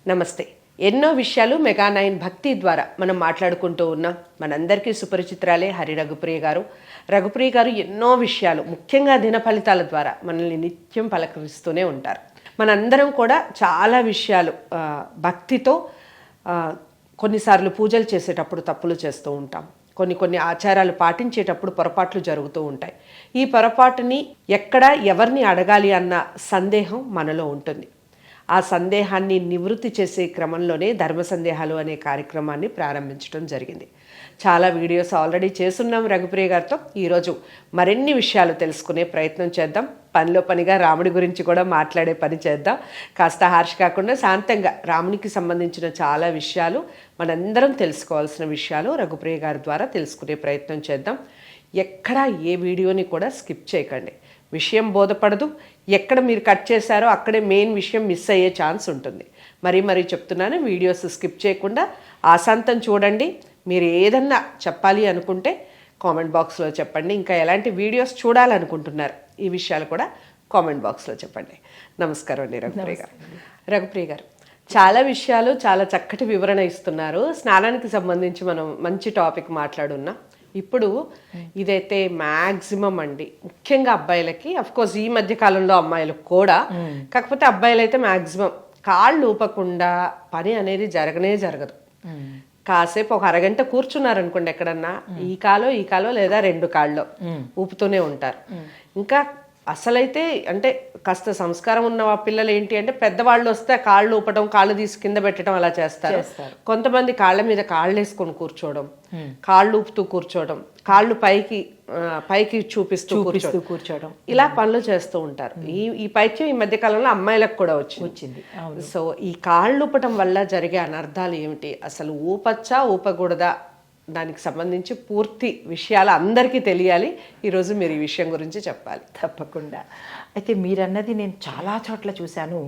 నమస్తే. ఎన్నో విషయాలు మెగా9 భక్తి ద్వారా మనం మాట్లాడుకుంటూ ఉన్నాం. మనందరికీ సుపరిచిత్రాలే హరి రఘుప్రియ గారు. రఘుప్రియ గారు ఎన్నో విషయాలు, ముఖ్యంగా దిన ఫలితాల ద్వారా మనల్ని నిత్యం పలకరిస్తూనే ఉంటారు. మనందరం కూడా చాలా విషయాలు భక్తితో కొన్నిసార్లు పూజలు చేసేటప్పుడు తప్పులు చేస్తూ ఉంటాం. కొన్ని ఆచారాలు పాటించేటప్పుడు పొరపాట్లు జరుగుతూ ఉంటాయి. ఈ పొరపాటుని ఎక్కడ ఎవరిని అడగాలి అన్న సందేహం మనలో ఉంటుంది. ఆ సందేహాన్ని నివృత్తి చేసే క్రమంలోనే ధర్మ సందేహాలు అనే కార్యక్రమాన్ని ప్రారంభించడం జరిగింది. చాలా వీడియోస్ ఆల్రెడీ చేస్తున్నాం రఘుప్రియ గారితో. ఈరోజు మరిన్ని విషయాలు తెలుసుకునే ప్రయత్నం చేద్దాం. పనిలో పనిగా రాముడి గురించి కూడా మాట్లాడే పని చేద్దాం. కాస్త హార్ష్ కాకుండా శాంతంగా రామునికి సంబంధించిన చాలా విషయాలు, మనందరం తెలుసుకోవాల్సిన విషయాలు రఘుప్రియ గారి ద్వారా తెలుసుకునే ప్రయత్నం చేద్దాం. ఎక్కడా ఏ వీడియోని కూడా స్కిప్ చేయకండి. విషయం బోధపడదు. ఎక్కడ మీరు కట్ చేశారో అక్కడే మెయిన్ విషయం మిస్ అయ్యే ఛాన్స్ ఉంటుంది. మరీ చెప్తున్నాను, వీడియోస్ స్కిప్ చేయకుండా ఆశాంతం చూడండి. మీరు ఏదన్నా చెప్పాలి అనుకుంటే కామెంట్ బాక్స్లో చెప్పండి. ఇంకా ఎలాంటి వీడియోస్ చూడాలనుకుంటున్నారు ఈ విషయాలు కూడా కామెంట్ బాక్స్లో చెప్పండి. నమస్కారం అండి రఘుప్రియ గారు. రఘుప్రియ గారు, చాలా విషయాలు చాలా చక్కటి వివరణ ఇస్తున్నారు. స్నానానికి సంబంధించి మనం మంచి టాపిక్ మాట్లాడున్నాం. ఇప్పుడు ఇదైతే మ్యాక్సిమం అండి, ముఖ్యంగా అబ్బాయిలకి, అఫ్కోర్స్ ఈ మధ్య కాలంలో అమ్మాయిలకు కూడా, కాకపోతే అబ్బాయిలు అయితే మ్యాక్సిమం కాళ్ళు ఊపకుండా పని అనేది జరగదు. కాసేపు ఒక అరగంట కూర్చున్నారనుకోండి ఎక్కడన్నా, ఈ కాలో లేదా రెండు కాళ్ళలో ఊపుతూనే ఉంటారు. ఇంకా అసలైతే అంటే కాస్త సంస్కారం ఉన్న పిల్లలు ఏంటి అంటే, పెద్దవాళ్ళు వస్తే కాళ్ళు ఊపడం, కాళ్ళు తీసి కింద పెట్టడం అలా చేస్తారు. కొంతమంది కాళ్ళ మీద కాళ్ళు వేసుకొని కూర్చోవడం, కాళ్ళు ఊపుతూ కూర్చోవడం, కాళ్ళు పైకి చూపిస్తూ కూర్చోవడం, ఇలా పనులు చేస్తూ ఉంటారు. ఈ పైకి ఈ మధ్య కాలంలో అమ్మాయిలకు కూడా వచ్చింది. సో ఈ కాళ్ళు ఊపటం వల్ల జరిగే అనర్థాలు ఏమిటి, అసలు ఊపచ్చా ఊపకూడదా, దానికి సంబంధించి పూర్తి విషయాలు అందరికీ తెలియాలి. ఈరోజు మీరు ఈ విషయం గురించి చెప్పాలి. తప్పకుండా. అయితే మీరన్నది నేను చాలా చోట్ల చూశాను.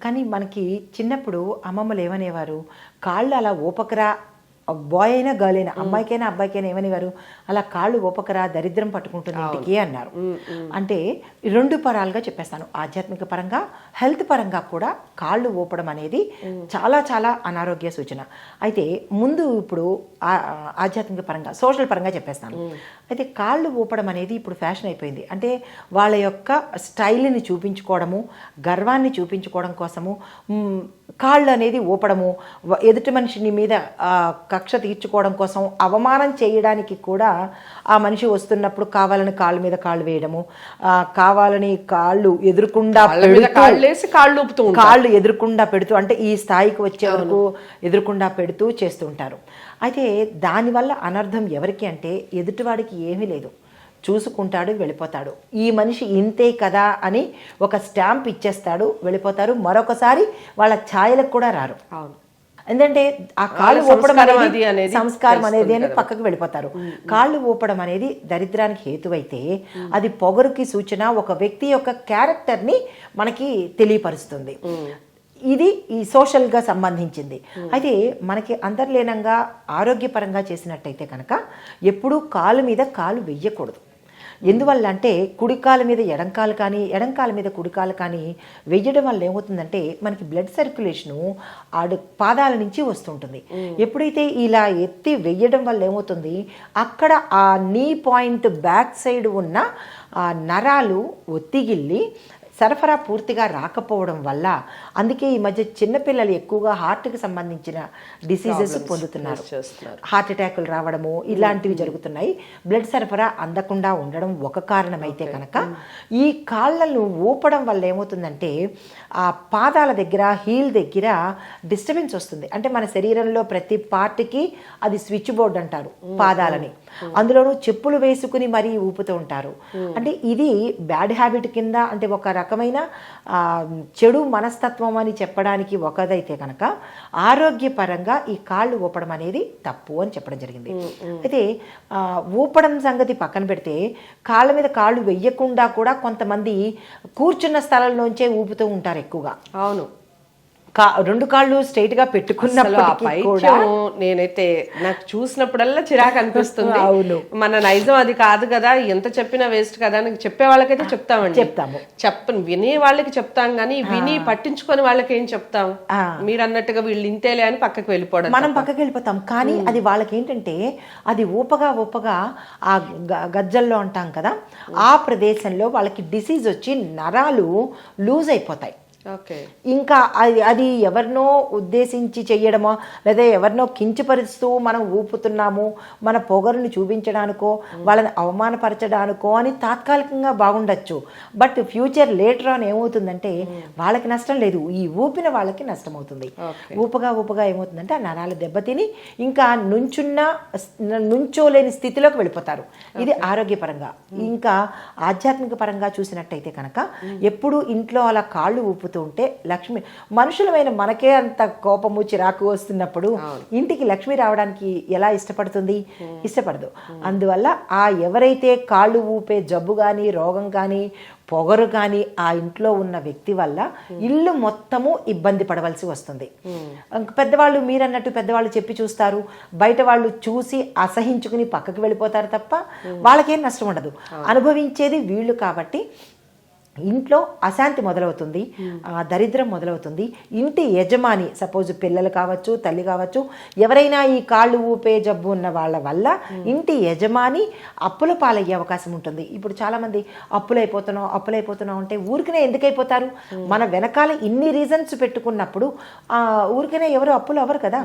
కానీ మనకి చిన్నప్పుడు అమ్మమ్మలు ఏమనేవారు, కాళ్ళు అలా ఊపకరా, బాయ్ అయినా గర్ల్ అయినా, అమ్మాయికైనా అబ్బాయికైనా ఏమనేవారు, అలా కాళ్ళు ఊపకరా దరిద్రం పట్టుకుంటుంది ఇంటికి అన్నారు. అంటే రెండు పరాలుగా చెప్పేస్తాను, ఆధ్యాత్మిక పరంగా హెల్త్ పరంగా కూడా కాళ్ళు ఊపడం అనేది చాలా చాలా అనారోగ్య సూచన. అయితే ముందు ఇప్పుడు ఆధ్యాత్మిక పరంగా సోషల్ పరంగా చెప్పేస్తాను. అయితే కాళ్ళు ఊపడం అనేది ఇప్పుడు ఫ్యాషన్ అయిపోయింది. అంటే వాళ్ళ యొక్క స్టైల్ని చూపించుకోవడము, గర్వాన్ని చూపించుకోవడం కోసము కాళ్ళు అనేది ఊపడము, ఎదుటి మనిషిని మీద కక్ష తీర్చుకోవడం కోసం అవమానం చేయడానికి కూడా ఆ మనిషి వస్తున్నప్పుడు కావాలని కాళ్ళ మీద కాళ్ళు వేయడము, కావాలని కాళ్ళు ఎదురుకుండా కాళ్ళు ఎదురుకుండా పెడుతూ, అంటే ఈ స్థాయికి వచ్చే వరకు ఎదురుకుండా పెడుతూ చేస్తుంటారు. అయితే దానివల్ల అనర్థం ఎవరికి అంటే, ఎదుటివాడికి ఏమీ లేదు, చూసుకుంటాడు, వెళ్ళిపోతాడు. ఈ మనిషి ఇంతే కదా అని ఒక స్టాంప్ ఇచ్చేస్తాడు, వెళ్ళిపోతారు. మరొకసారి వాళ్ళ ఛాయలకు కూడా రారు. ఎందుకంటే ఆ కాళ్ళు ఊపడం అనేది సంస్కారం అనేది అని పక్కకు వెళ్ళిపోతారు. కాళ్ళు ఊపడం అనేది దరిద్రానికి హేతువైతే అది పొగరుకి సూచన, ఒక వ్యక్తి యొక్క క్యారెక్టర్ని మనకి తెలియపరుస్తుంది. ఇది ఈ సోషల్గా సంబంధించింది. అయితే మనకి అంతర్లీనంగా ఆరోగ్యపరంగా చేసినట్టయితే కనుక ఎప్పుడూ కాలు మీద కాలు వెయ్యకూడదు. ఎందువల్ల అంటే, కుడికాల మీద ఎడంకాలు కానీ, ఎడంకాల మీద కుడికాలు కానీ వెయ్యడం వల్ల ఏమవుతుందంటే, మనకి బ్లడ్ సర్క్యులేషను పాదాల నుంచి వస్తుంటుంది. ఎప్పుడైతే ఇలా ఎత్తి వెయ్యడం వల్ల ఏమవుతుంది, అక్కడ ఆ నీ పాయింట్ బ్యాక్ సైడ్ ఉన్న ఆ నరాలు ఒత్తిగిల్లి సరఫరా పూర్తిగా రాకపోవడం వల్ల, అందుకే ఈ మధ్య చిన్నపిల్లలు ఎక్కువగా హార్ట్కి సంబంధించిన డిసీజెస్ పొందుతున్నారు. హార్ట్ అటాకులు రావడము ఇలాంటివి జరుగుతున్నాయి. బ్లడ్ సరఫరా అందకుండా ఉండడం ఒక కారణమైతే కనుక, ఈ కాళ్ళను ఊపడం వల్ల ఏమవుతుందంటే, ఆ పాదాల దగ్గర, హీల్ దగ్గర డిస్టర్బెన్స్ వస్తుంది. అంటే మన శరీరంలో ప్రతి పార్ట్కి అది స్విచ్ బోర్డ్ అంటారు పాదాలని. అందులోనూ చెప్పులు వేసుకుని మరీ ఊపుతూ ఉంటారు. అంటే ఇది బ్యాడ్ హ్యాబిట్ కింద, అంటే ఒక రకమైన చెడు మనస్తత్వం అని చెప్పడానికి ఒకదైతే కనుక, ఆరోగ్యపరంగా ఈ కాళ్ళు ఊపడం అనేది తప్పు అని చెప్పడం జరిగింది. అయితే ఊపడం సంగతి పక్కన పెడితే, కాళ్ళ మీద కాళ్ళు వెయ్యకుండా కూడా కొంతమంది కూర్చున్న స్థలంలోంచే ఊపుతూ ఉంటారు ఎక్కువగా. అవును, రెండు కాళ్ళు స్ట్రైట్ గా అసలు ఆ పెట్టుకున్నప్పటికీ కూడా పైత్యం నేనైతే నాకు చూసినప్పుడల్లా చిరాకు అనిపిస్తుంది. అవును. మన నైజం అది కాదు కదా, ఎంత చెప్పినా వేస్ట్ కదా అని చెప్పే వాళ్ళకైతే చెప్తామండి, చెప్తాము. వినే వాళ్ళకి చెప్తాం కానీ విని పట్టించుకొని వాళ్ళకి ఏం చెప్తాం? మీరు అన్నట్టుగా వీళ్ళు ఇంతేలే అని పక్కకి వెళ్ళిపోవడం. మనం పక్కకి వెళ్ళిపోతాం. కానీ అది వాళ్ళకి ఏంటంటే అది ఊపగా ఆ గజ్జల్లో అంటాం కదా, ఆ ప్రదేశంలో వాళ్ళకి డిసీజ్ వచ్చి నరాలు లూజ్ అయిపోతాయి. ఇంకా అది ఎవరినో ఉద్దేశించి చెయ్యడమో లేదా ఎవరినో కించపరుస్తూ మనం ఊపుతున్నాము, మన పొగరుని చూపించడానికో వాళ్ళని అవమానపరచడానికో అని తాత్కాలికంగా బాగుండొచ్చు. బట్ ఫ్యూచర్ లేటర్ ఆన్ ఏమవుతుందంటే వాళ్ళకి నష్టం లేదు, ఈ ఊపిన వాళ్ళకి నష్టం అవుతుంది. ఊపగా ఏమవుతుందంటే ఆ నరాలు దెబ్బతిని ఇంకా నుంచోలేని స్థితిలోకి వెళ్ళిపోతారు. ఇది ఆరోగ్యపరంగా. ఇంకా ఆధ్యాత్మిక పరంగా చూసినట్టయితే కనుక ఎప్పుడు ఇంట్లో అలా కాళ్ళు ఊపుతూ ఉంటే లక్ష్మి, మనుషులమైన మనకే అంత కోపము చిరాకు వస్తున్నప్పుడు ఇంటికి లక్ష్మి రావడానికి ఎలా ఇష్టపడదు. అందువల్ల ఆ ఎవరైతే కాళ్ళు ఊపే జబ్బు కానీ రోగం కానీ పొగరు కానీ ఆ ఇంట్లో ఉన్న వ్యక్తి వల్ల ఇల్లు మొత్తము ఇబ్బంది పడవలసి వస్తుంది. పెద్దవాళ్ళు మీరన్నట్టు పెద్దవాళ్ళు చెప్పి చూస్తారు, బయట వాళ్ళు చూసి అసహించుకుని పక్కకి వెళ్ళిపోతారు తప్ప వాళ్ళకేం నష్టం ఉండదు. అనుభవించేది వీళ్ళు కాబట్టి ఇంట్లో అశాంతి మొదలవుతుంది, దరిద్రం మొదలవుతుంది. ఇంటి యజమాని, సపోజ్ పిల్లలు కావచ్చు, తల్లి కావచ్చు, ఎవరైనా ఈ కాళ్ళు ఊపే జబ్బు ఉన్న వాళ్ళ వల్ల ఇంటి యజమాని అప్పుల పాలయ్యే అవకాశం ఉంటుంది. ఇప్పుడు చాలామంది అప్పులైపోతున్నాం అంటే ఊరికనే ఎందుకైపోతారు? మన వెనకాల ఇన్ని రీజన్స్ పెట్టుకున్నప్పుడు ఊరికనే ఎవరు అప్పులు అవ్వరు కదా.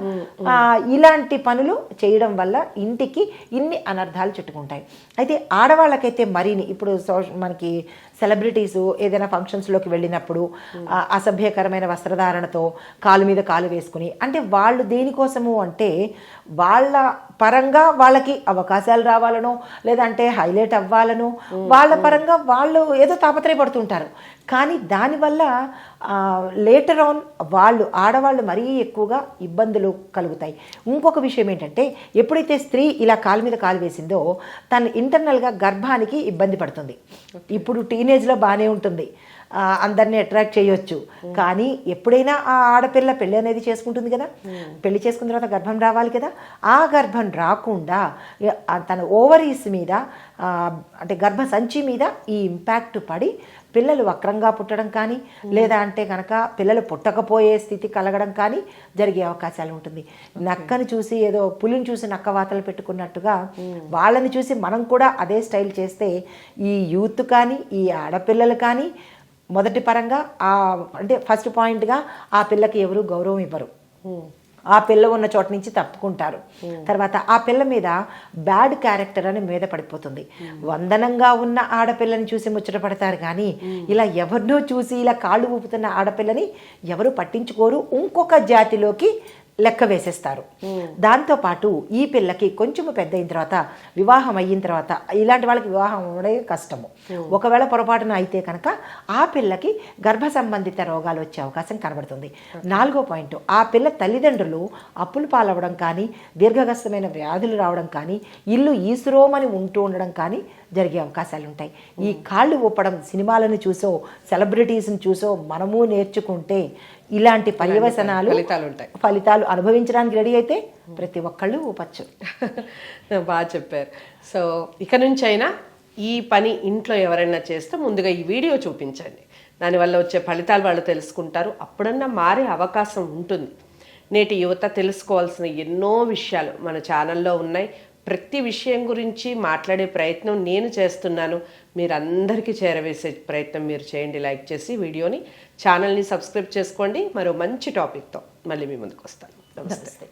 ఇలాంటి పనులు చేయడం వల్ల ఇంటికి ఇన్ని అనర్థాలు చుట్టుకుంటాయి. అయితే ఆడవాళ్ళకైతే మరీని ఇప్పుడు మనకి సెలబ్రిటీస్ ఏదైనా ఫంక్షన్స్లోకి వెళ్ళినప్పుడు అసభ్యకరమైన వస్త్రధారణతో కాలు మీద కాలు వేసుకుని, అంటే వాళ్ళు దేనికోసము అంటే వాళ్ళ పరంగా వాళ్ళకి అవకాశాలు రావాలనో లేదంటే హైలైట్ అవ్వాలనో వాళ్ళ పరంగా వాళ్ళు ఏదో తాపత్రయపడుతుంటారు. కానీ దానివల్ల లేటర్ ఆన్ ఆడవాళ్ళు మరీ ఎక్కువగా ఇబ్బందులు కలుగుతాయి. ఇంకొక విషయం ఏంటంటే ఎప్పుడైతే స్త్రీ ఇలా కాలు మీద కాలు వేసిందో తను ఇంటర్నల్గా గర్భానికి ఇబ్బంది పడుతుంది. ఇప్పుడు టీనేజ్లో బాగానే ఉంటుంది, అందరినీ అట్రాక్ట్ చేయొచ్చు. కానీ ఎప్పుడైనా ఆ ఆడపిల్ల పెళ్ళి అనేది చేసుకుంటుంది కదా, పెళ్లి చేసుకున్న తర్వాత గర్భం రావాలి కదా, ఆ గర్భం రాకుండా తన ఓవరీస్ మీద అంటే గర్భ సంచి మీద ఈ ఇంపాక్ట్ పడి పిల్లలు వక్రంగా పుట్టడం కానీ లేదా అంటే కనుక పిల్లలు పుట్టకపోయే స్థితి కలగడం కానీ జరిగే అవకాశాలు ఉంటుంది. నక్కని చూసి ఏదో పులిని చూసి నక్క వాతలు పెట్టుకున్నట్టుగా వాళ్ళని చూసి మనం కూడా అదే స్టైల్ చేస్తే ఈ యూత్ కానీ ఈ ఆడపిల్లలు కానీ మొదటి పరంగా అంటే ఫస్ట్ పాయింట్గా ఆ పిల్లకి ఎవరు గౌరవం ఇవ్వరు, ఆ పిల్ల ఉన్న చోట నుంచి తప్పుకుంటారు. తర్వాత ఆ పిల్ల మీద బ్యాడ్ క్యారెక్టర్ అని మీద పడిపోతుంది. వందనంగా ఉన్న ఆడపిల్లని చూసి ముచ్చటపడతారు కానీ ఇలా ఎవరినో చూసి ఇలా కాళ్ళు ఊపుతున్న ఆడపిల్లని ఎవరు పట్టించుకోరు, ఇంకొక జాతిలోకి లెక్క వేసేస్తారు. దాంతోపాటు ఈ పిల్లకి కొంచెం పెద్ద అయిన తర్వాత వివాహం అయిన తర్వాత ఇలాంటి వాళ్ళకి వివాహం అనేది కష్టము. ఒకవేళ పొరపాటున అయితే కనుక ఆ పిల్లకి గర్భ సంబంధిత రోగాలు వచ్చే అవకాశం కనబడుతుంది. 4వ పాయింట్, ఆ పిల్ల తల్లిదండ్రులు అప్పులు పాలవడం కానీ దీర్ఘకాలికమైన వ్యాధులు రావడం కానీ ఇల్లు ఈసురోమని ఉంటూ ఉండడం కానీ జరిగే అవకాశాలు ఉంటాయి. ఈ కాళ్ళు ఊపడం సినిమాలను చూసో సెలబ్రిటీస్ని చూసో మనము నేర్చుకుంటే ఇలాంటి పర్యవసనాలు ఫలితాలు అనుభవించడానికి రెడీ అయితే ప్రతి ఒక్కళ్ళు ఊపచ్చు. బాగా చెప్పారు. సో ఇక నుంచి అయినా ఈ పని ఇంట్లో ఎవరైనా చేస్తే ముందుగా ఈ వీడియో చూపించండి, దానివల్ల వచ్చే ఫలితాలు వాళ్ళు తెలుసుకుంటారు, అప్పుడన్నా మారే అవకాశం ఉంటుంది. నేటి యువత తెలుసుకోవాల్సిన ఎన్నో విషయాలు మన ఛానల్లో ఉన్నాయి. ప్రతి విషయం గురించి మాట్లాడే ప్రయత్నం నేను చేస్తున్నాను, మీరందరికీ చేరవేసే ప్రయత్నం మీరు చేయండి. లైక్ చేసి వీడియోని ఛానల్ని సబ్స్క్రైబ్ చేసుకోండి. మరో మంచి టాపిక్తో మళ్ళీ మీ ముందుకు వస్తాను. నమస్తే.